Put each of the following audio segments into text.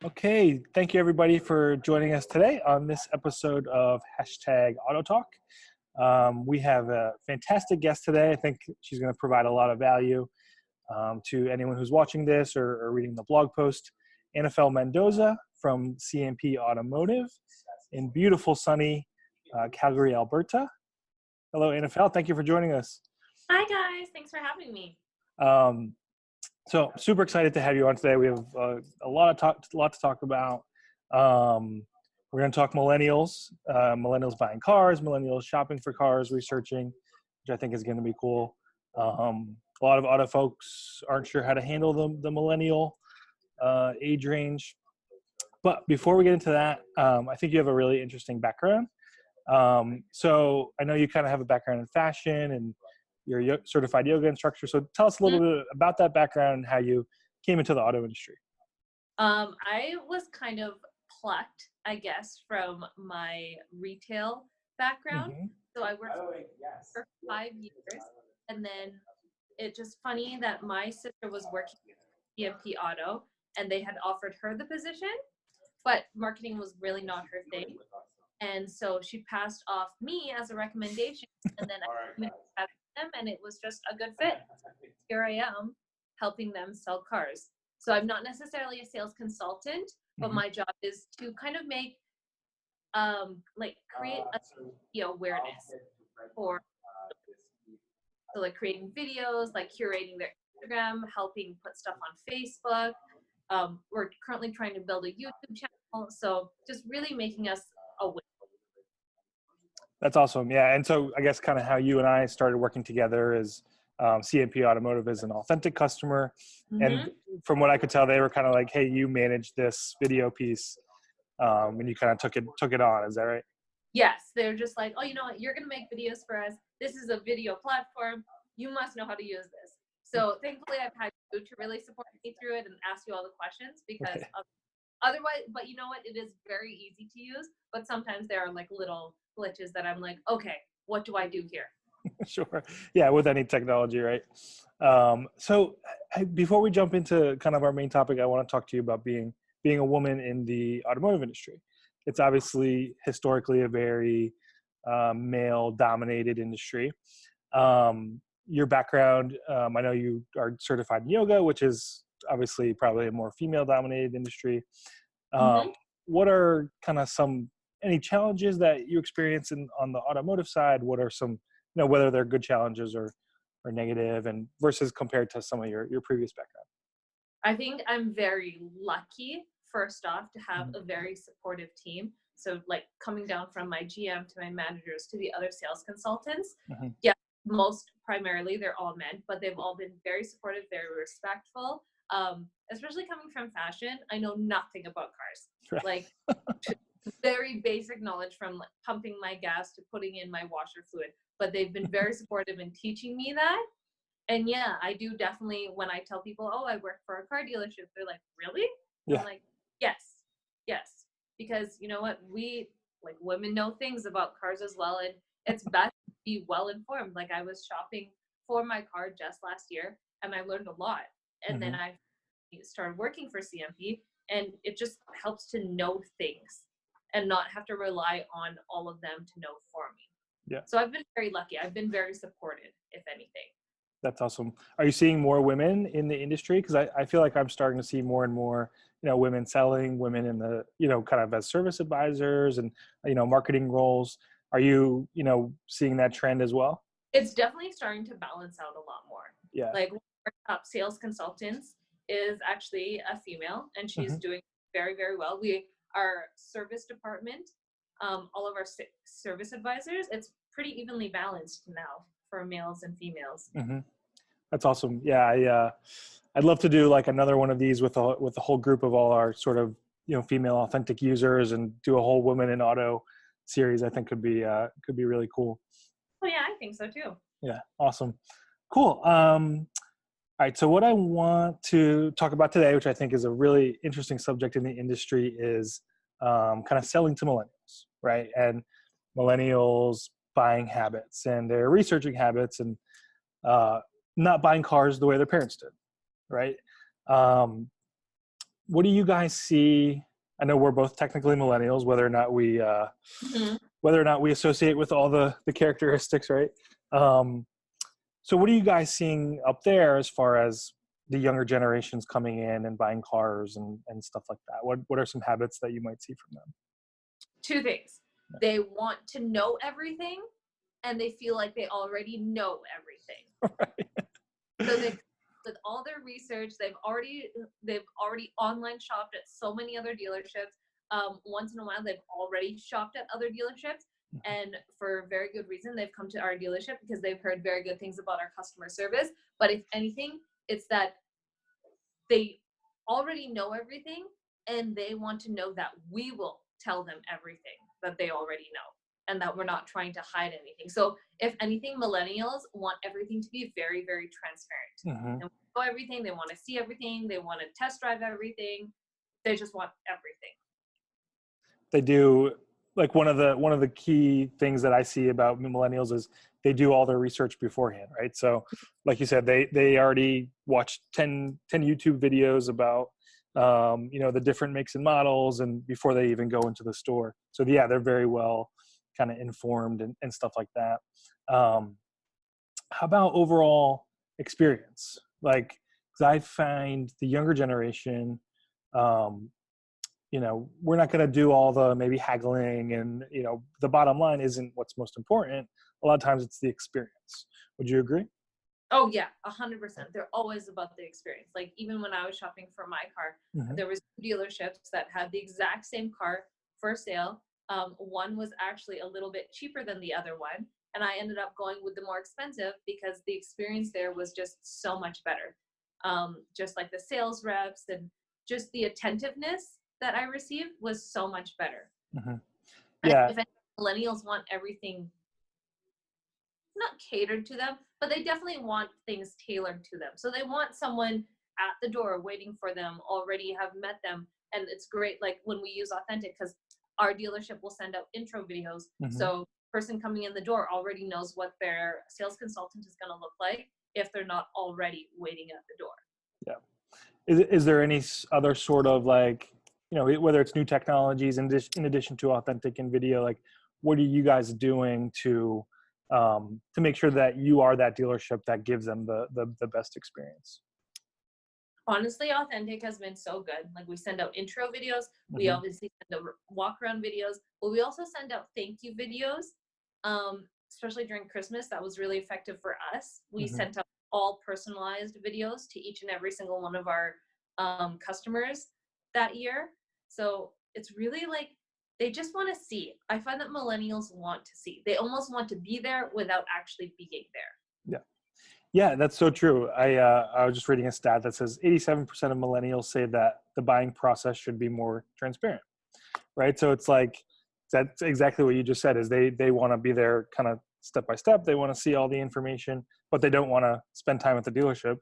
Okay, thank you everybody for joining us today on this episode of #Auto We have a fantastic guest today. I think she's going to provide a lot of value to anyone who's watching this or reading the blog post. Annafelle Mendoza from CMP Automotive in beautiful sunny Calgary, Alberta. Hello, Annafelle. Thank you for joining us. Hi guys, thanks for having me. So super excited to have you on today. We have a lot to talk about. We're going to talk millennials, millennials buying cars, millennials shopping for cars, researching, which I think is going to be cool. A lot of auto folks aren't sure how to handle the millennial age range. But before we get into that, I think you have a really interesting background. So I know you kind of have a background in fashion and you're a certified yoga instructor. So tell us a little bit about that background and how you came into the auto industry. I was kind of plucked, I guess, from my retail background. Mm-hmm. So I worked for 5 years, and then it's just funny that my sister was working at CMP Auto, and they had offered her the position, but marketing was really not her thing. And so she passed off me as a recommendation, and then I had them, and it was just a good fit. Here I am helping them sell cars. So I'm not necessarily a sales consultant, but my job is to kind of make create a awareness for, so like creating videos, like curating their Instagram, helping put stuff on Facebook. We're currently trying to build a YouTube channel, so just really making us aware. That's awesome. Yeah. And so I guess kind of how you and I started working together is CMP Automotive is an Authntk customer. Mm-hmm. And from what I could tell, they were kind of like, hey, you manage this video piece. And you kind of took it on. Is that right? Yes. They're just like, oh, you know what? You're going to make videos for us. This is a video platform. You must know how to use this. So thankfully I've had you to really support me through it and ask you all the questions because otherwise, but you know what? It is very easy to use, but sometimes there are like little glitches that I'm like, okay, what do I do here? Sure. Yeah, with any technology, right? So before we jump into kind of our main topic, I want to talk to you about being a woman in the automotive industry. It's obviously historically a very male-dominated industry. Your background, I know you are certified in yoga, which is obviously probably a more female-dominated industry. What are kind of any challenges that you experience on the automotive side? What are some, whether they're good challenges or negative, and versus compared to some of your previous background? I think I'm very lucky, first off, to have a very supportive team. So like coming down from my GM to my managers to the other sales consultants, yeah, most primarily they're all men, but they've all been very supportive, very respectful. Especially coming from fashion, I know nothing about cars. Like very basic knowledge from like pumping my gas to putting in my washer fluid, but they've been very supportive in teaching me that. And yeah, I do definitely, when I tell people, oh, I work for a car dealership, they're like, really? Yeah. I'm like, yes, because you know what, we like women know things about cars as well, and it's best to be well informed. Like I was shopping for my car just last year, and I learned a lot. And then I started working for CMP, and it just helps to know things and not have to rely on all of them to know for me. Yeah. So I've been very lucky. I've been very supported, if anything. That's awesome. Are you seeing more women in the industry? Because I feel like I'm starting to see more and more, women selling, women in the, kind of as service advisors and, marketing roles. Are you, seeing that trend as well? It's definitely starting to balance out a lot more. Yeah. Like one of our top sales consultants is actually a female, and she's doing very, very well. Our service department, all of our service advisors, it's pretty evenly balanced now for males and females. That's awesome. Yeah, I'd love to do like another one of these with a whole group of all our sort of female Authntk users and do a whole women in auto series. I think could be really cool. Oh yeah, I think so too. Yeah, awesome, cool. All right, so what I want to talk about today, which I think is a really interesting subject in the industry, is kind of selling to millennials, right? And millennials buying habits and their researching habits and not buying cars the way their parents did, right? what do you guys see? I know we're both technically millennials, whether or not we associate with all the characteristics, right? So what are you guys seeing up there as far as the younger generations coming in and buying cars and stuff like that? What are some habits that you might see from them? Two things. They want to know everything, and they feel like they already know everything. Right. So they, with all their research, they've already online shopped at so many other dealerships. Once in a while, they've already shopped at other dealerships, and for very good reason, they've come to our dealership because they've heard very good things about our customer service. But if anything, it's that they already know everything, and they want to know that we will tell them everything that they already know, and that we're not trying to hide anything. So if anything, millennials want everything to be very, very transparent. They want to know everything. They want to see everything. They want to test drive everything. They just want everything. They do. Like one of the key things that I see about millennials is they do all their research beforehand, right? So like you said, they already watched 10 YouTube videos about the different makes and models, and before they even go into the store. So yeah, they're very well kind of informed and stuff like that. How about overall experience? Like, 'cause I find the younger generation, we're not going to do all the maybe haggling, and the bottom line isn't what's most important. A lot of times it's the experience. Would you agree? Oh yeah, 100%. They're always about the experience. Like even when I was shopping for my car, there was dealerships that had the exact same car for sale. One was actually a little bit cheaper than the other one, and I ended up going with the more expensive because the experience there was just so much better. Just like the sales reps and just the attentiveness that I received was so much better. Yeah. If millennials want everything not catered to them, but they definitely want things tailored to them. So they want someone at the door waiting for them, already have met them. And it's great, like when we use Authntk, because our dealership will send out intro videos. So person coming in the door already knows what their sales consultant is going to look like if they're not already waiting at the door. Yeah. Is there any other sort of like, whether it's new technologies in addition to Authntk and video, like what are you guys doing to make sure that you are that dealership that gives them the best experience? Honestly, Authntk has been so good. Like we send out intro videos. We obviously send out walk around videos, but we also send out thank you videos. Especially during Christmas, that was really effective for us. We sent out all personalized videos to each and every single one of our customers that year. So it's really like, they just want to see. I find that millennials want to see. They almost want to be there without actually being there. Yeah, that's so true. I was just reading a stat that says 87% of millennials say that the buying process should be more transparent, right? So it's like, that's exactly what you just said, is they want to be there kind of step by step. They want to see all the information, but they don't want to spend time at the dealership.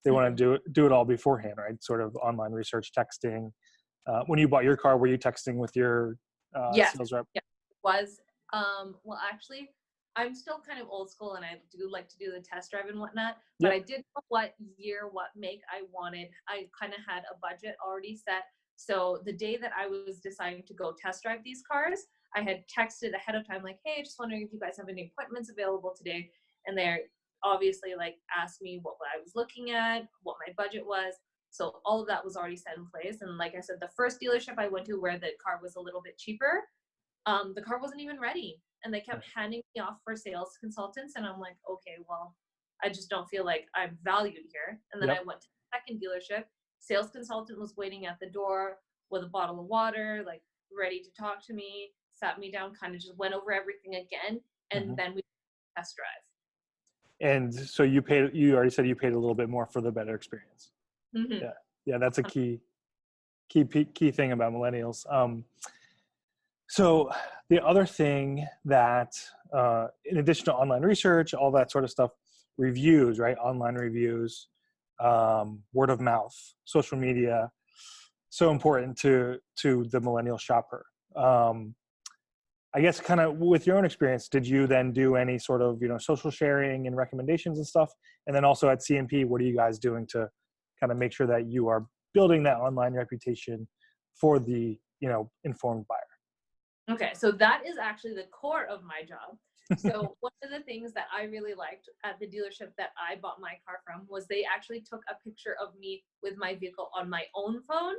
They want to do it all beforehand, right? Sort of online research, texting. When you bought your car, were you texting with your sales rep? Yeah, it was. Well, actually, I'm still kind of old school, and I do like to do the test drive and whatnot. But I did know what year, what make I wanted. I kind of had a budget already set. So the day that I was deciding to go test drive these cars, I had texted ahead of time, like, "Hey, just wondering if you guys have any appointments available today." And they're obviously like asked me what I was looking at, what my budget was. So all of that was already set in place. And like I said, the first dealership I went to where the car was a little bit cheaper, the car wasn't even ready. And they kept handing me off for sales consultants. And I'm like, okay, well, I just don't feel like I'm valued here. And then I went to the second dealership. Sales consultant was waiting at the door with a bottle of water, like ready to talk to me, sat me down, kind of just went over everything again. And then we test drive. And so you already said you paid a little bit more for the better experience. Yeah, that's a key thing about millennials. So the other thing that, in addition to online research, all that sort of stuff, reviews, right? Online reviews, word of mouth, social media, so important to the millennial shopper. I guess kind of with your own experience, did you then do any sort of, social sharing and recommendations and stuff? And then also at CMP, what are you guys doing to kind of make sure that you are building that online reputation for the, informed buyer? Okay, so that is actually the core of my job. So one of the things that I really liked at the dealership that I bought my car from was they actually took a picture of me with my vehicle on my own phone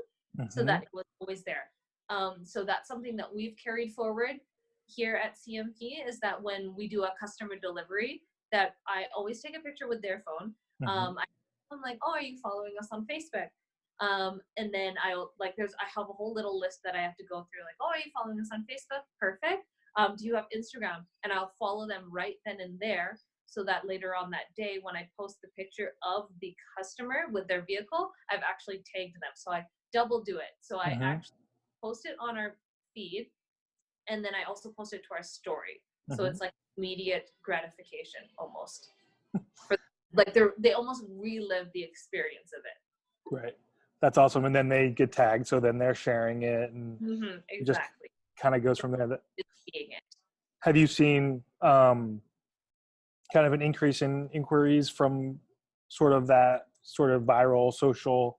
so that it was always there. So that's something that we've carried forward here at CMP, is that when we do a customer delivery, that I always take a picture with their phone. I'm like, oh, are you following us on Facebook? And then I have a whole little list that I have to go through, like, oh, are you following us on Facebook? Perfect. Do you have Instagram? And I'll follow them right then and there, so that later on that day, when I post the picture of the customer with their vehicle, I've actually tagged them. So I double do it. So I actually post it on our feed, and then I also post it to our story. So it's like immediate gratification almost. Like they almost relive the experience of it. Right. That's awesome. And then they get tagged, so then they're sharing it, and exactly. Kind of goes from there. Seeing it. Have you seen kind of an increase in inquiries from sort of that sort of viral social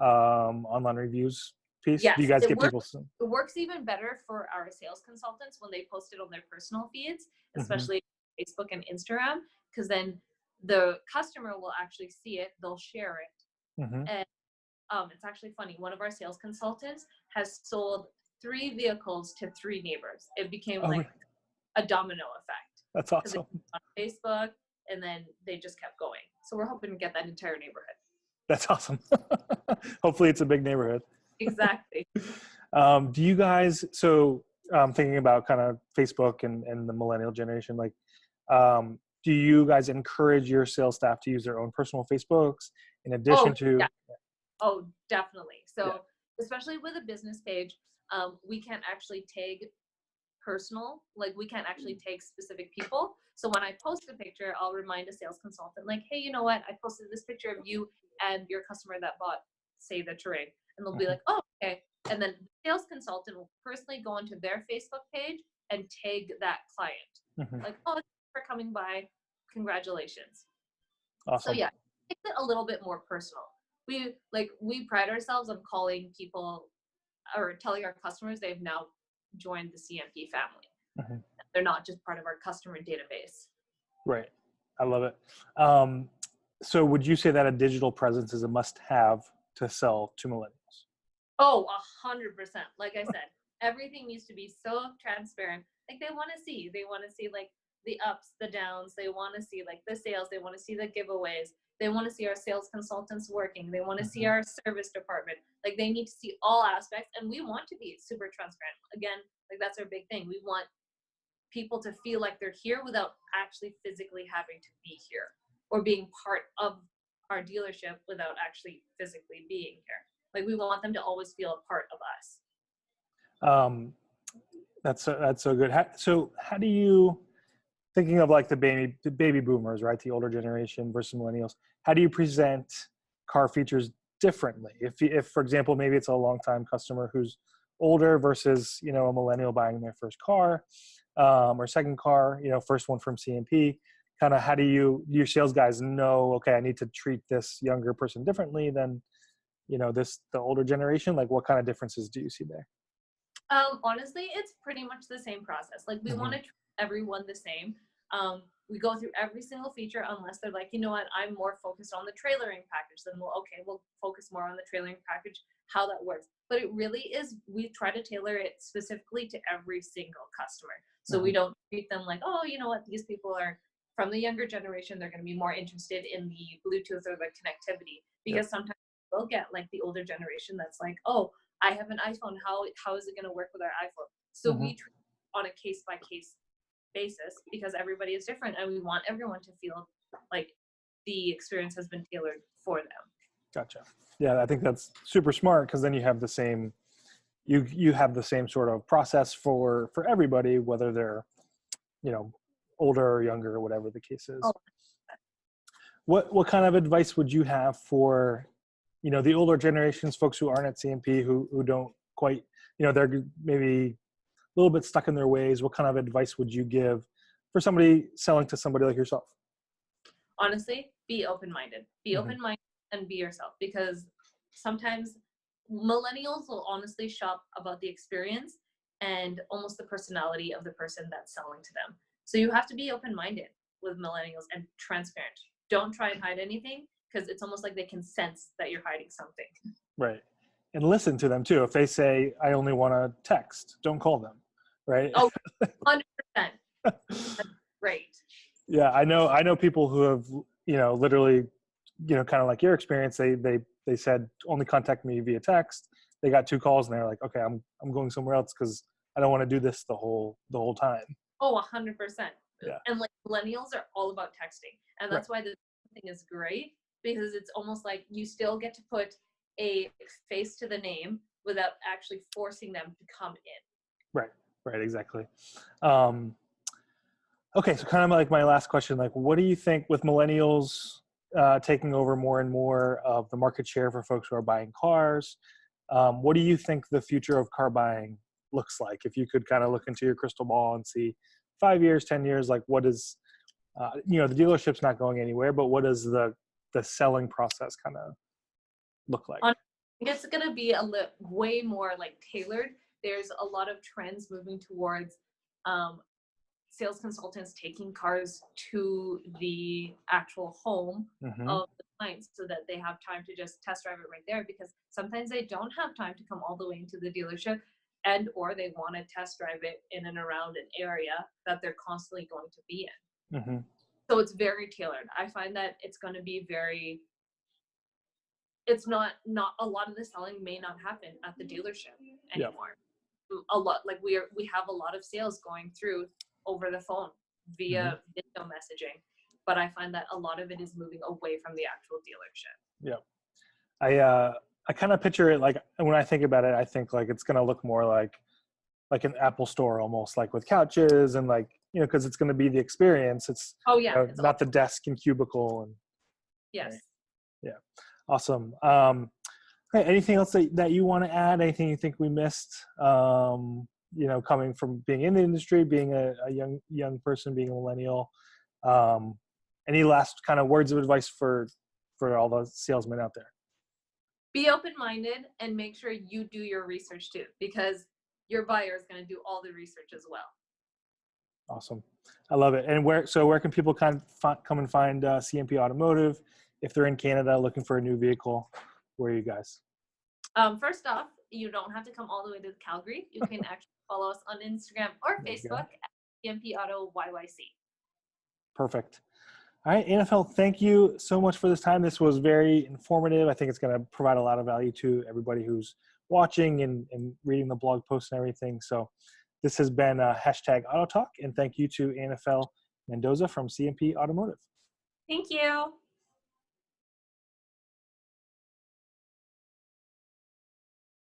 online reviews piece? Yes, Do you guys get people? It works even better for our sales consultants when they post it on their personal feeds, especially Facebook and Instagram, because then the customer will actually see it, they'll share it. And it's actually funny. One of our sales consultants has sold 3 vehicles to 3 neighbors. It became a domino effect. That's awesome. On Facebook, and then they just kept going. So we're hoping to get that entire neighborhood. That's awesome. Hopefully it's a big neighborhood. Exactly. Do you guys, thinking about kind of Facebook and the millennial generation, like, do you guys encourage your sales staff to use their own personal Facebooks in addition to? Yeah. Oh, definitely. So especially with a business page, we can't actually tag personal, like we can't actually tag specific people. So when I post a picture, I'll remind a sales consultant, like, hey, you know what? I posted this picture of you and your customer that bought, say, the Terrain. And they'll be like, oh, okay. And then the sales consultant will personally go onto their Facebook page and tag that client. Like, oh, thanks for coming by. Congratulations. Awesome. So yeah, it makes it a little bit more personal. We pride ourselves on calling people or telling our customers they've now joined the CMP family. They're not just part of our customer database. Right. I love it. So would you say that a digital presence is a must-have to sell to millennials? Oh, 100%. Like I said, everything needs to be so transparent. Like they want to see like the ups, the downs. They want to see like the sales. They want to see the giveaways. They want to see our sales consultants working. They want to see our service department. Like they need to see all aspects, and we want to be super transparent. Again, like that's our big thing. We want people to feel like they're here without actually physically having to be here, or being part of our dealership without actually physically being here. Like we want them to always feel a part of us. That's so good. How do you, thinking of like the baby boomers, right? The older generation versus millennials. How do you present car features differently? If for example, maybe it's a longtime customer who's older versus, a millennial buying their first car, or second car, first one from CMP, kind of how do your sales guys know, okay, I need to treat this younger person differently than, the older generation? Like what kind of differences do you see there? Honestly, it's pretty much the same process. Like we want to treat everyone the same. We go through every single feature unless they're like, you know what, I'm more focused on the trailering package. Then we'll focus more on the trailering package, how that works. But it really is, we try to tailor it specifically to every single customer. So we don't treat them like, oh, you know what, these people are from the younger generation. They're going to be more interested in the Bluetooth or the connectivity, because sometimes we'll get like the older generation that's like, oh, I have an iPhone. How is it going to work with our iPhone? So we treat on a case by case basis, because everybody is different, and we want everyone to feel like the experience has been tailored for them. Gotcha. Yeah, I think that's super smart, because then you have the same, you have the same sort of process for everybody, whether they're, older or younger or whatever the case is. What kind of advice would you have for, the older generations, folks who aren't at CMP, who don't quite, they're maybe a little bit stuck in their ways? What kind of advice would you give for somebody selling to somebody like yourself? Honestly, be open-minded. Be open-minded and be yourself, because sometimes millennials will honestly shop about the experience and almost the personality of the person that's selling to them. So you have to be open-minded with millennials and transparent. Don't try and hide anything, because it's almost like they can sense that you're hiding something. Right. And listen to them too. If they say, I only want to text, don't call them. Right. Oh, 100%. That's great. Yeah. I know people who have, literally, kind of like your experience, they said only contact me via text. They got 2 calls and they're like, okay, I'm going somewhere else because I don't want to do this the whole time. Oh, 100%. Yeah. And like millennials are all about texting. And that's why this thing is great, because it's almost like you still get to put a face to the name without actually forcing them to come in. Right. Exactly. Okay. So kind of like my last question, like, what do you think with millennials taking over more and more of the market share for folks who are buying cars? What do you think the future of car buying looks like? If you could kind of look into your crystal ball and see 5 years, 10 years, like what is, the dealership's not going anywhere, but what does the selling process kind of look like? It's going to be way more like tailored. There's a lot of trends moving towards sales consultants taking cars to the actual home of the client so that they have time to just test drive it right there, because sometimes they don't have time to come all the way into the dealership, and or they want to test drive it in and around an area that they're constantly going to be in. So it's very tailored. I find that it's going to be it's not a lot of the selling may not happen at the dealership anymore. A lot, like we have a lot of sales going through over the phone via video messaging, but I find that a lot of it is moving away from the actual dealership. Yeah. I kind of picture it like, when I think about it, I think like it's going to look more like an Apple store, almost like with couches and like, because it's going to be the experience. It's it's not the desk and cubicle. And yes. Right? Yeah. Awesome. Anything else that you want to add? Anything you think we missed? Coming from being in the industry, being a young person, being a millennial. Any last kind of words of advice for all the salesmen out there? Be open-minded and make sure you do your research too, because your buyer is going to do all the research as well. Awesome. I love it. And where can people come and find CMP Automotive if they're in Canada looking for a new vehicle? Where are you guys? First off, you don't have to come all the way to Calgary. You can actually follow us on Instagram or Facebook at CMP Auto YYC. Perfect. All right, Annafelle, thank you so much for this time. This was very informative. I think it's going to provide a lot of value to everybody who's watching and reading the blog posts and everything. So this has been #Authntk, and thank you to Annafelle Mendoza from CMP Automotive. Thank you.